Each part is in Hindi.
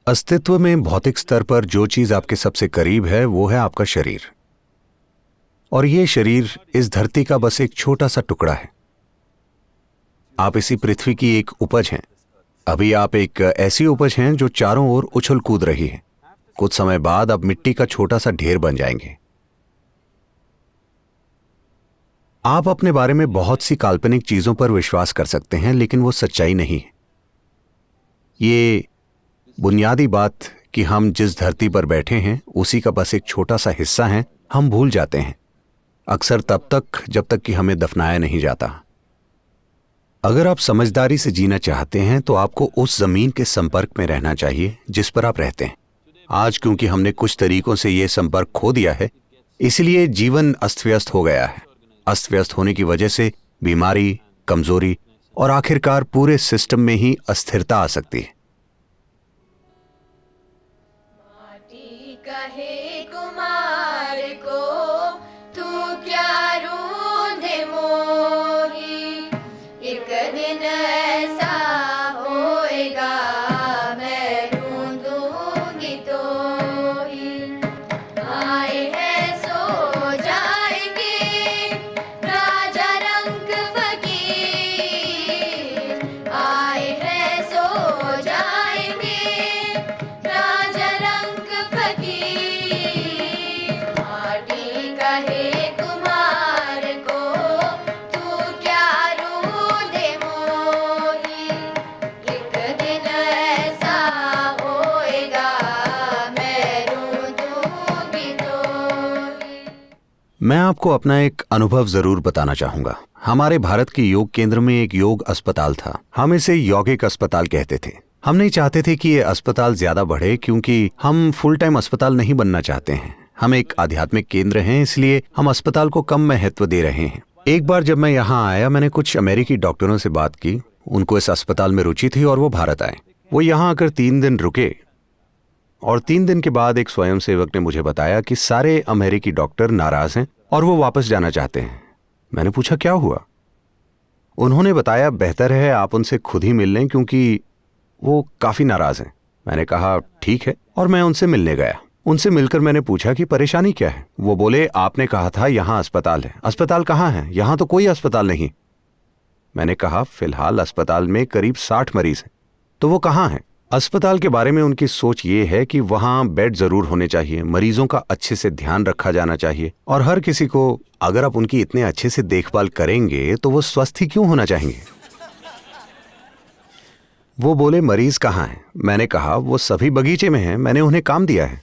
अस्तित्व में भौतिक स्तर पर जो चीज आपके सबसे करीब है वो है आपका शरीर। और ये शरीर इस धरती का बस एक छोटा सा टुकड़ा है। आप इसी पृथ्वी की एक उपज हैं। अभी आप एक ऐसी उपज हैं जो चारों ओर उछल कूद रही है। कुछ समय बाद आप मिट्टी का छोटा सा ढेर बन जाएंगे। आप अपने बारे में बहुत सी काल्पनिक चीजों पर विश्वास कर सकते हैं, लेकिन वो सच्चाई नहीं है। ये बुनियादी बात कि हम जिस धरती पर बैठे हैं उसी का बस एक छोटा सा हिस्सा है, हम भूल जाते हैं, अक्सर तब तक जब तक कि हमें दफनाया नहीं जाता। अगर आप समझदारी से जीना चाहते हैं तो आपको उस जमीन के संपर्क में रहना चाहिए जिस पर आप रहते हैं। आज क्योंकि हमने कुछ तरीकों से यह संपर्क खो दिया है, इसलिए जीवन अस्त व्यस्त हो गया है। अस्त व्यस्त होने की वजह से बीमारी, कमजोरी और आखिरकार पूरे सिस्टम में ही अस्थिरता आ सकती है। कहे कुमार को तू क्या रूंधे मोही, एक दिन ऐसा होएगा मैं रूंधूंगी तो ही। आए हैं सो जाएंगे राजा रंग फकीर, आए हैं सो जाएंगे राजा रंग फकीर। माटी कहे कुमार को तू क्या रूंधे मोही, एक दिन ऐसा होएगा मैं रूंधूंगी तो ही। मैं आपको अपना एक अनुभव जरूर बताना चाहूंगा। हमारे भारत के योग केंद्र में एक योग अस्पताल था। हम इसे यौगिक अस्पताल कहते थे। हम नहीं चाहते थे कि ये अस्पताल ज्यादा बढ़े, क्योंकि हम फुल टाइम अस्पताल नहीं बनना चाहते हैं। हम एक आध्यात्मिक केंद्र हैं, इसलिए हम अस्पताल को कम महत्व दे रहे हैं। एक बार जब मैं यहाँ आया, मैंने कुछ अमेरिकी डॉक्टरों से बात की। उनको इस अस्पताल में रुचि थी और वो भारत आए। वो यहाँ आकर 3 दिन रुके और 3 दिन के बाद एक स्वयंसेवक ने मुझे बताया कि सारे अमेरिकी डॉक्टर नाराज हैं और वो वापस जाना चाहते हैं। मैंने पूछा क्या हुआ? उन्होंने बताया बेहतर है आप उनसे खुद ही मिल लें, क्योंकि वो काफी नाराज हैं। मैंने कहा ठीक है, और मैं उनसे मिलने गया। उनसे मिलकर मैंने पूछा कि परेशानी क्या है। वो बोले आपने कहा था यहाँ अस्पताल है। अस्पताल कहाँ है? यहाँ तो कोई अस्पताल नहीं। मैंने कहा फिलहाल अस्पताल में करीब 60 मरीज हैं। तो वो कहाँ हैं? अस्पताल के बारे में उनकी सोच ये है कि वहां बेड जरूर होने चाहिए, मरीजों का अच्छे से ध्यान रखा जाना चाहिए, और हर किसी को अगर आप उनकी इतने अच्छे से देखभाल करेंगे तो वो स्वस्थ ही क्यों होना चाहेंगे? वो बोले मरीज कहाँ हैं? मैंने कहा वो सभी बगीचे में हैं, मैंने उन्हें काम दिया है।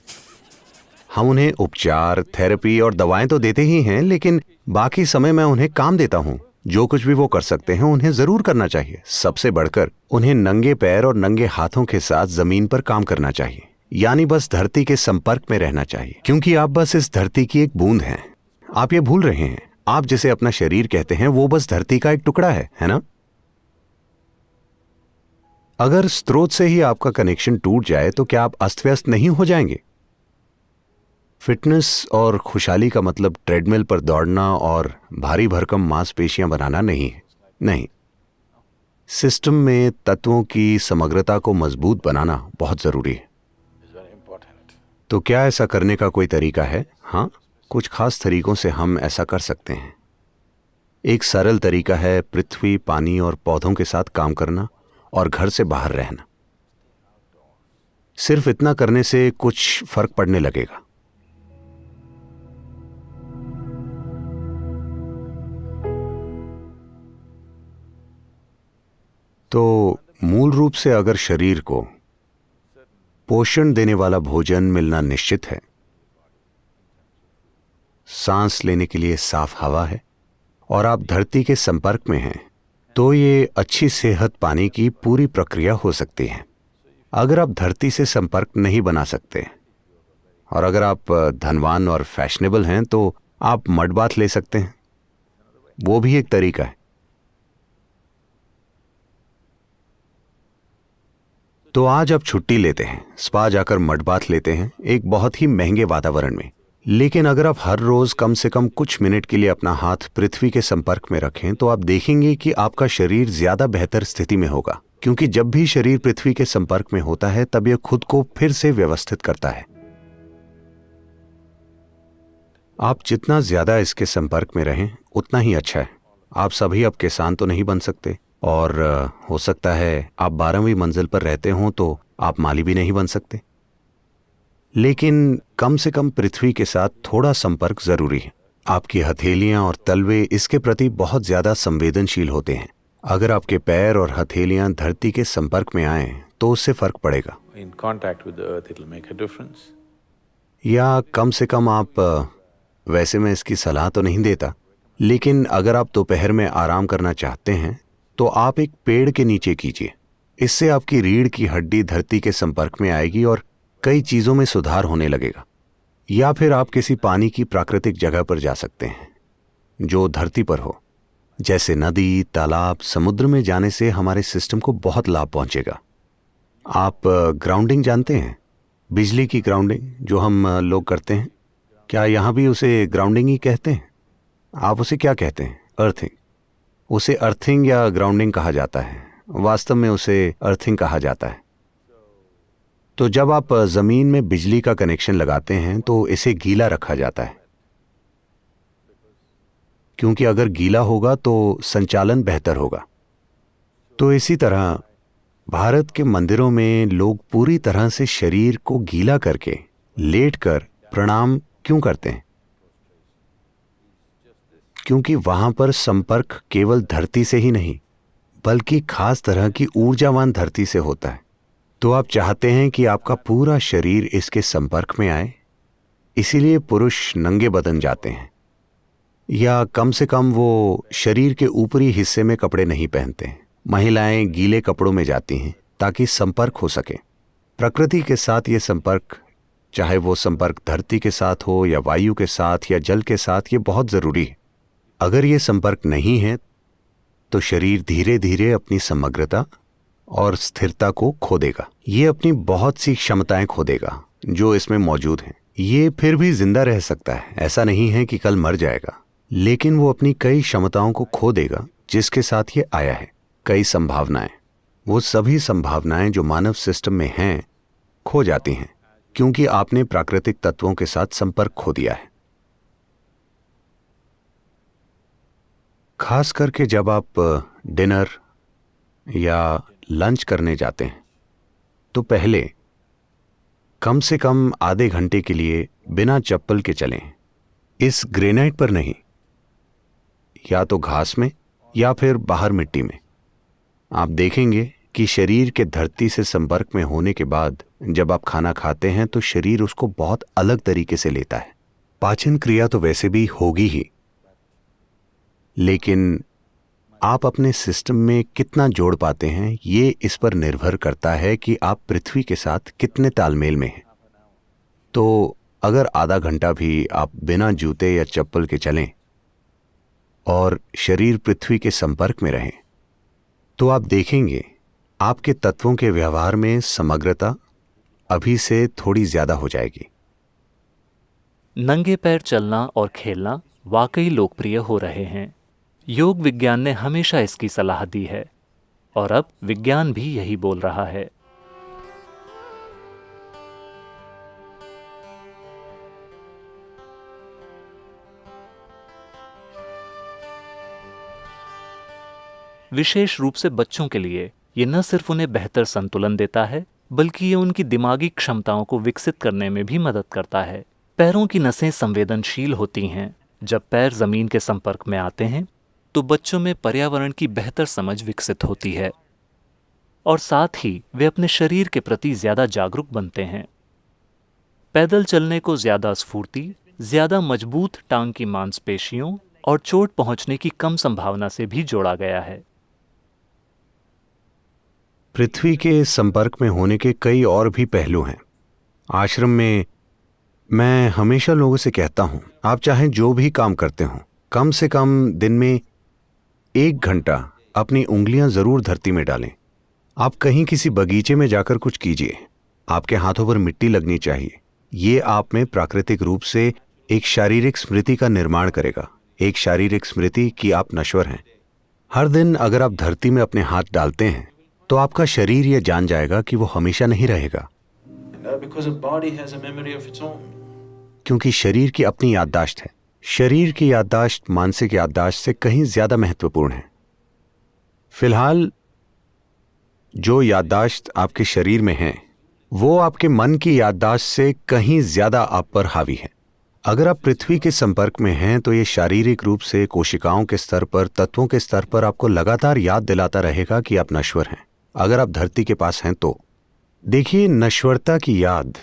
हम उन्हें उपचार, थेरेपी और दवाएं तो देते ही हैं, लेकिन बाकी समय मैं उन्हें काम देता हूं। जो कुछ भी वो कर सकते हैं उन्हें जरूर करना चाहिए। सबसे बढ़कर उन्हें नंगे पैर और नंगे हाथों के साथ जमीन पर काम करना चाहिए, यानी बस धरती के संपर्क में रहना चाहिए, क्योंकि आप बस इस धरती की एक बूंद हैं। आप ये भूल रहे हैं, आप जिसे अपना शरीर कहते हैं वो बस धरती का एक टुकड़ा है ना? अगर स्रोत से ही आपका कनेक्शन टूट जाए तो क्या आप अस्त व्यस्त नहीं हो जाएंगे? फिटनेस और खुशहाली का मतलब ट्रेडमिल पर दौड़ना और भारी भरकम मांसपेशियां बनाना नहीं है। नहीं, सिस्टम में तत्वों की समग्रता को मजबूत बनाना बहुत जरूरी है। तो क्या ऐसा करने का कोई तरीका है? हाँ, कुछ खास तरीकों से हम ऐसा कर सकते हैं। एक सरल तरीका है पृथ्वी, पानी और पौधों के साथ काम करना और घर से बाहर रहना। सिर्फ इतना करने से कुछ फर्क पड़ने लगेगा। तो मूल रूप से अगर शरीर को पोषण देने वाला भोजन मिलना निश्चित है, सांस लेने के लिए साफ हवा है और आप धरती के संपर्क में हैं, तो ये अच्छी सेहत पाने की पूरी प्रक्रिया हो सकती है। अगर आप धरती से संपर्क नहीं बना सकते और अगर आप धनवान और फैशनेबल हैं तो आप मड बाथ ले सकते हैं। वो भी एक तरीका है। तो आज आप छुट्टी लेते हैं, स्पा जाकर मड बाथ लेते हैं, एक बहुत ही महंगे वातावरण में। लेकिन अगर आप हर रोज कम से कम कुछ मिनट के लिए अपना हाथ पृथ्वी के संपर्क में रखें तो आप देखेंगे कि आपका शरीर ज्यादा बेहतर स्थिति में होगा। क्योंकि जब भी शरीर पृथ्वी के संपर्क में होता है तब यह खुद को फिर से व्यवस्थित करता है। आप जितना ज्यादा इसके संपर्क में रहें उतना ही अच्छा है। आप सभी अब किसान तो नहीं बन सकते, और हो सकता है आप 12वीं मंजिल पर रहते हों तो आप माली भी नहीं बन सकते, लेकिन कम से कम पृथ्वी के साथ थोड़ा संपर्क जरूरी है। आपकी हथेलियां और तलवे इसके प्रति बहुत ज्यादा संवेदनशील होते हैं। अगर आपके पैर और हथेलियां धरती के संपर्क में आए तो उससे फर्क पड़ेगा। In contact with the earth, it'll make a difference. या कम से कम आप वैसे मैं इसकी सलाह तो नहीं देता, लेकिन अगर आप दोपहर में आराम करना चाहते हैं तो आप एक पेड़ के नीचे कीजिए। इससे आपकी रीढ़ की हड्डी धरती के संपर्क में आएगी और कई चीजों में सुधार होने लगेगा। या फिर आप किसी पानी की प्राकृतिक जगह पर जा सकते हैं जो धरती पर हो, जैसे नदी, तालाब, समुद्र में जाने से हमारे सिस्टम को बहुत लाभ पहुंचेगा। आप ग्राउंडिंग जानते हैं, बिजली की ग्राउंडिंग जो हम लोग करते हैं, क्या यहाँ भी उसे ग्राउंडिंग ही कहते हैं? आप उसे क्या कहते हैं? अर्थिंग। उसे अर्थिंग या ग्राउंडिंग कहा जाता है। वास्तव में उसे अर्थिंग कहा जाता है। तो जब आप जमीन में बिजली का कनेक्शन लगाते हैं तो इसे गीला रखा जाता है, क्योंकि अगर गीला होगा तो संचालन बेहतर होगा। तो इसी तरह भारत के मंदिरों में लोग पूरी तरह से शरीर को गीला करके लेटकर प्रणाम क्यों करते हैं? क्योंकि वहां पर संपर्क केवल धरती से ही नहीं बल्कि खास तरह की ऊर्जावान धरती से होता है। तो आप चाहते हैं कि आपका पूरा शरीर इसके संपर्क में आए, इसीलिए पुरुष नंगे बदन जाते हैं, या कम से कम वो शरीर के ऊपरी हिस्से में कपड़े नहीं पहनते हैं। महिलाएं गीले कपड़ों में जाती हैं ताकि संपर्क हो सके प्रकृति के साथ। ये संपर्क, चाहे वो संपर्क धरती के साथ हो या वायु के साथ या जल के साथ, ये बहुत जरूरी है। अगर ये संपर्क नहीं है तो शरीर धीरे धीरे अपनी समग्रता और स्थिरता को खो देगा। ये अपनी बहुत सी क्षमताएं खो देगा जो इसमें मौजूद हैं। ये फिर भी जिंदा रह सकता है, ऐसा नहीं है कि कल मर जाएगा, लेकिन वो अपनी कई क्षमताओं को खो देगा जिसके साथ ये आया है। कई संभावनाएं, वो सभी संभावनाएं जो मानव सिस्टम में हैं, खो जाती हैं क्योंकि आपने प्राकृतिक तत्वों के साथ संपर्क खो दिया है। खास करके जब आप डिनर या लंच करने जाते हैं तो पहले कम से कम आधे घंटे के लिए बिना चप्पल के चलें। इस ग्रेनाइट पर नहीं, या तो घास में या फिर बाहर मिट्टी में। आप देखेंगे कि शरीर के धरती से संपर्क में होने के बाद जब आप खाना खाते हैं तो शरीर उसको बहुत अलग तरीके से लेता है। पाचन क्रिया तो वैसे भी होगी ही, लेकिन आप अपने सिस्टम में कितना जोड़ पाते हैं ये इस पर निर्भर करता है कि आप पृथ्वी के साथ कितने तालमेल में हैं। तो अगर आधा घंटा भी आप बिना जूते या चप्पल के चलें और शरीर पृथ्वी के संपर्क में रहें तो आप देखेंगे आपके तत्वों के व्यवहार में समग्रता अभी से थोड़ी ज्यादा हो जाएगी। नंगे पैर चलना और खेलना वाकई लोकप्रिय हो रहे हैं। योग विज्ञान ने हमेशा इसकी सलाह दी है और अब विज्ञान भी यही बोल रहा है। विशेष रूप से बच्चों के लिए ये न सिर्फ उन्हें बेहतर संतुलन देता है बल्कि ये उनकी दिमागी क्षमताओं को विकसित करने में भी मदद करता है। पैरों की नसें संवेदनशील होती हैं। जब पैर जमीन के संपर्क में आते हैं तो बच्चों में पर्यावरण की बेहतर समझ विकसित होती है और साथ ही वे अपने शरीर के प्रति ज्यादा जागरूक बनते हैं। पैदल चलने को ज्यादा स्फूर्ति, ज्यादा मजबूत टांग की मांसपेशियों और चोट पहुंचने की कम संभावना से भी जोड़ा गया है। पृथ्वी के संपर्क में होने के कई और भी पहलू हैं। आश्रम में मैं हमेशा लोगों से कहता हूं, आप चाहे जो भी काम करते हो, कम से कम दिन में 1 घंटा अपनी उंगलियां जरूर धरती में डालें। आप कहीं किसी बगीचे में जाकर कुछ कीजिए, आपके हाथों पर मिट्टी लगनी चाहिए। ये आप में प्राकृतिक रूप से एक शारीरिक स्मृति का निर्माण करेगा, एक शारीरिक स्मृति कि आप नश्वर हैं। हर दिन अगर आप धरती में अपने हाथ डालते हैं तो आपका शरीर ये जान जाएगा कि वो हमेशा नहीं रहेगा, Because a body has a memory of its own. क्योंकि शरीर की अपनी याददाश्त है। शरीर की याददाश्त मानसिक याददाश्त से कहीं ज्यादा महत्वपूर्ण है। फिलहाल जो याददाश्त आपके शरीर में है वो आपके मन की याददाश्त से कहीं ज्यादा आप पर हावी है। अगर आप पृथ्वी के संपर्क में हैं तो ये शारीरिक रूप से कोशिकाओं के स्तर पर, तत्वों के स्तर पर आपको लगातार याद दिलाता रहेगा कि आप नश्वर हैं। अगर आप धरती के पास हैं तो देखिए, नश्वरता की याद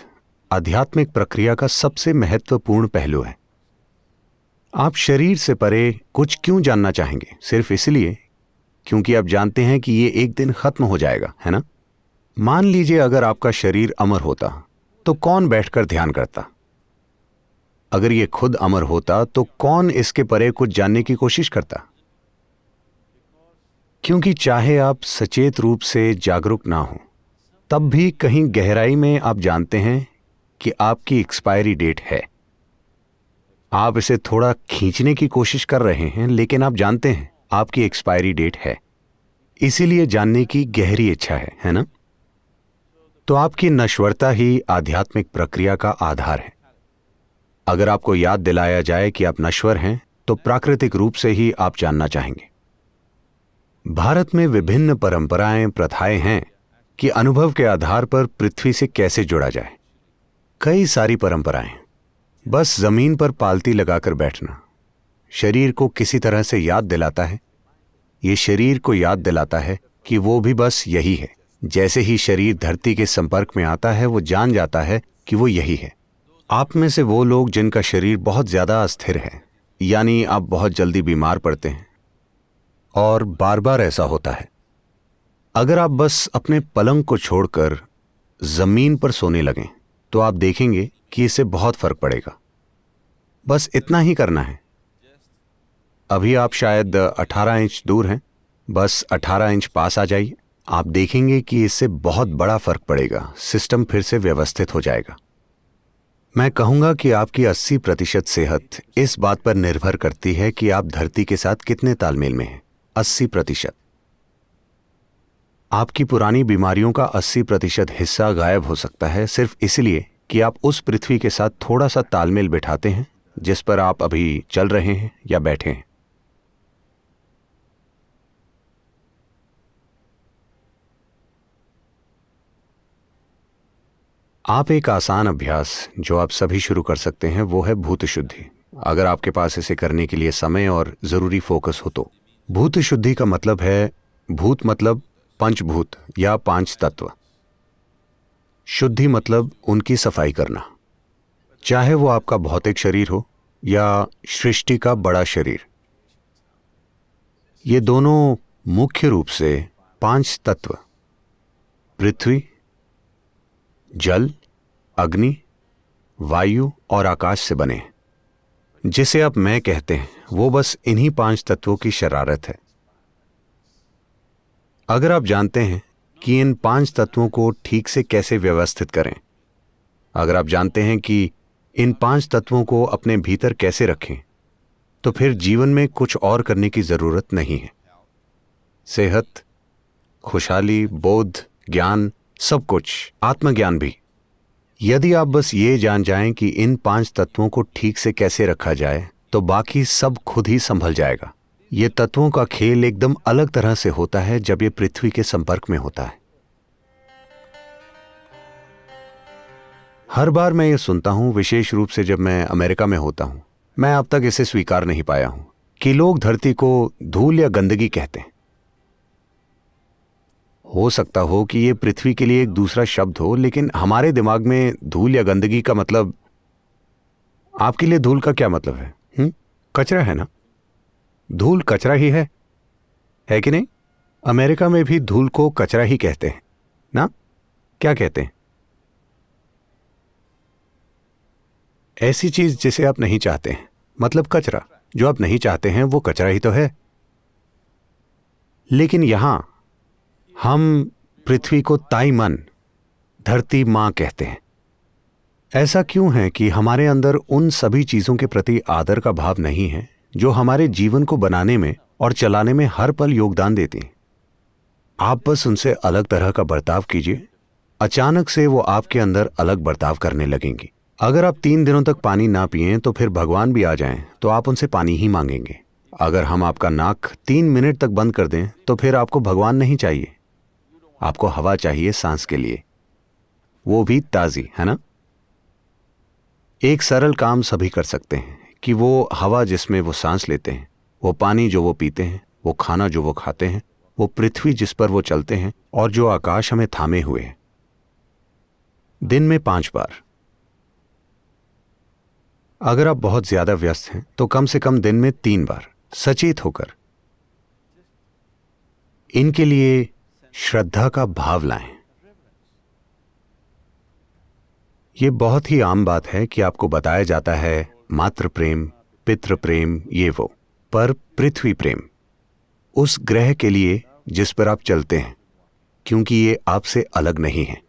आध्यात्मिक प्रक्रिया का सबसे महत्वपूर्ण पहलू है। आप शरीर से परे कुछ क्यों जानना चाहेंगे? सिर्फ इसलिए क्योंकि आप जानते हैं कि ये एक दिन खत्म हो जाएगा, है ना? मान लीजिए अगर आपका शरीर अमर होता तो कौन बैठकर ध्यान करता? अगर ये खुद अमर होता तो कौन इसके परे कुछ जानने की कोशिश करता? क्योंकि चाहे आप सचेत रूप से जागरूक ना हो, तब भी कहीं गहराई में आप जानते हैं कि आपकी एक्सपायरी डेट है। आप इसे थोड़ा खींचने की कोशिश कर रहे हैं, लेकिन आप जानते हैं आपकी एक्सपायरी डेट है। इसीलिए जानने की गहरी इच्छा है ना? तो आपकी नश्वरता ही आध्यात्मिक प्रक्रिया का आधार है। अगर आपको याद दिलाया जाए कि आप नश्वर हैं तो प्राकृतिक रूप से ही आप जानना चाहेंगे। भारत में विभिन्न परंपराएं, प्रथाएं हैं कि अनुभव के आधार पर पृथ्वी से कैसे जुड़ा जाए। कई सारी परंपराएं। बस जमीन पर पालती लगाकर बैठना शरीर को किसी तरह से याद दिलाता है। ये शरीर को याद दिलाता है कि वो भी बस यही है। जैसे ही शरीर धरती के संपर्क में आता है वो जान जाता है कि वो यही है। आप में से वो लोग जिनका शरीर बहुत ज्यादा अस्थिर है, यानी आप बहुत जल्दी बीमार पड़ते हैं और बार बार ऐसा होता है, अगर आप बस अपने पलंग को छोड़कर जमीन पर सोने लगें तो आप देखेंगे कि इससे बहुत फर्क पड़ेगा। बस इतना ही करना है। अभी आप शायद 18 इंच दूर हैं, बस 18 इंच पास आ जाइए। आप देखेंगे कि इससे बहुत बड़ा फर्क पड़ेगा। सिस्टम फिर से व्यवस्थित हो जाएगा। मैं कहूंगा कि आपकी 80% सेहत इस बात पर निर्भर करती है कि आप धरती के साथ कितने तालमेल में हैं। 80%। आपकी पुरानी बीमारियों का 80% हिस्सा गायब हो सकता है सिर्फ इसलिए कि आप उस पृथ्वी के साथ थोड़ा सा तालमेल बिठाते हैं जिस पर आप अभी चल रहे हैं या बैठे हैं। आप एक आसान अभ्यास जो आप सभी शुरू कर सकते हैं वो है भूत शुद्धि। अगर आपके पास इसे करने के लिए समय और जरूरी फोकस हो तो। भूत शुद्धि का मतलब है, भूत मतलब पंचभूत या 5 तत्व, शुद्धि मतलब उनकी सफाई करना। चाहे वो आपका भौतिक शरीर हो या सृष्टि का बड़ा शरीर। ये दोनों मुख्य रूप से 5 तत्व पृथ्वी, जल, अग्नि, वायु और आकाश से बने हैं। जिसे आप मैं कहते हैं वो बस इन्हीं 5 तत्वों की शरारत है। अगर आप जानते हैं कि इन 5 तत्वों को ठीक से कैसे व्यवस्थित करें, अगर आप जानते हैं कि इन 5 तत्वों को अपने भीतर कैसे रखें, तो फिर जीवन में कुछ और करने की जरूरत नहीं है। सेहत, खुशहाली, बोध, ज्ञान, सब कुछ, आत्मज्ञान भी। यदि आप बस ये जान जाएं कि इन 5 तत्वों को ठीक से कैसे रखा जाए तो बाकी सब खुद ही संभल जाएगा। ये तत्वों का खेल एकदम अलग तरह से होता है जब ये पृथ्वी के संपर्क में होता है। हर बार मैं ये सुनता हूं, विशेष रूप से जब मैं अमेरिका में होता हूं, मैं अब तक इसे स्वीकार नहीं पाया हूं कि लोग धरती को धूल या गंदगी कहते हैं। हो सकता हो कि ये पृथ्वी के लिए एक दूसरा शब्द हो, लेकिन हमारे दिमाग में धूल या गंदगी का मतलब, आपके लिए धूल का क्या मतलब है? कचरा है ना? धूल कचरा ही है कि नहीं? अमेरिका में भी धूल को कचरा ही कहते हैं ना? क्या कहते हैं? ऐसी चीज जिसे आप नहीं चाहते हैं, मतलब कचरा। जो आप नहीं चाहते हैं वो कचरा ही तो है। लेकिन यहां हम पृथ्वी को ताई मन, धरती मां कहते हैं। ऐसा क्यों है कि हमारे अंदर उन सभी चीजों के प्रति आदर का भाव नहीं है जो हमारे जीवन को बनाने में और चलाने में हर पल योगदान देती हैं? आप बस उनसे अलग तरह का बर्ताव कीजिए, अचानक से वो आपके अंदर अलग बर्ताव करने लगेंगी। अगर आप 3 दिनों तक पानी ना पिएं तो फिर भगवान भी आ जाएं तो आप उनसे पानी ही मांगेंगे। अगर हम आपका नाक 3 मिनट तक बंद कर दें तो फिर आपको भगवान नहीं चाहिए, आपको हवा चाहिए सांस के लिए, वो भी ताजी, है ना। एक सरल काम सभी कर सकते हैं कि वो हवा जिसमें वो सांस लेते हैं, वो पानी जो वो पीते हैं, वो खाना जो वो खाते हैं, वो पृथ्वी जिस पर वो चलते हैं और जो आकाश हमें थामे हुए है, दिन में 5 बार। अगर आप बहुत ज्यादा व्यस्त हैं तो कम से कम दिन में 3 बार सचेत होकर इनके लिए श्रद्धा का भाव लाएं। ये बहुत ही आम बात है कि आपको बताया जाता है मातृ प्रेम, पितृ प्रेम, ये वो, पर पृथ्वी प्रेम उस ग्रह के लिए जिस पर आप चलते हैं, क्योंकि ये आपसे अलग नहीं है।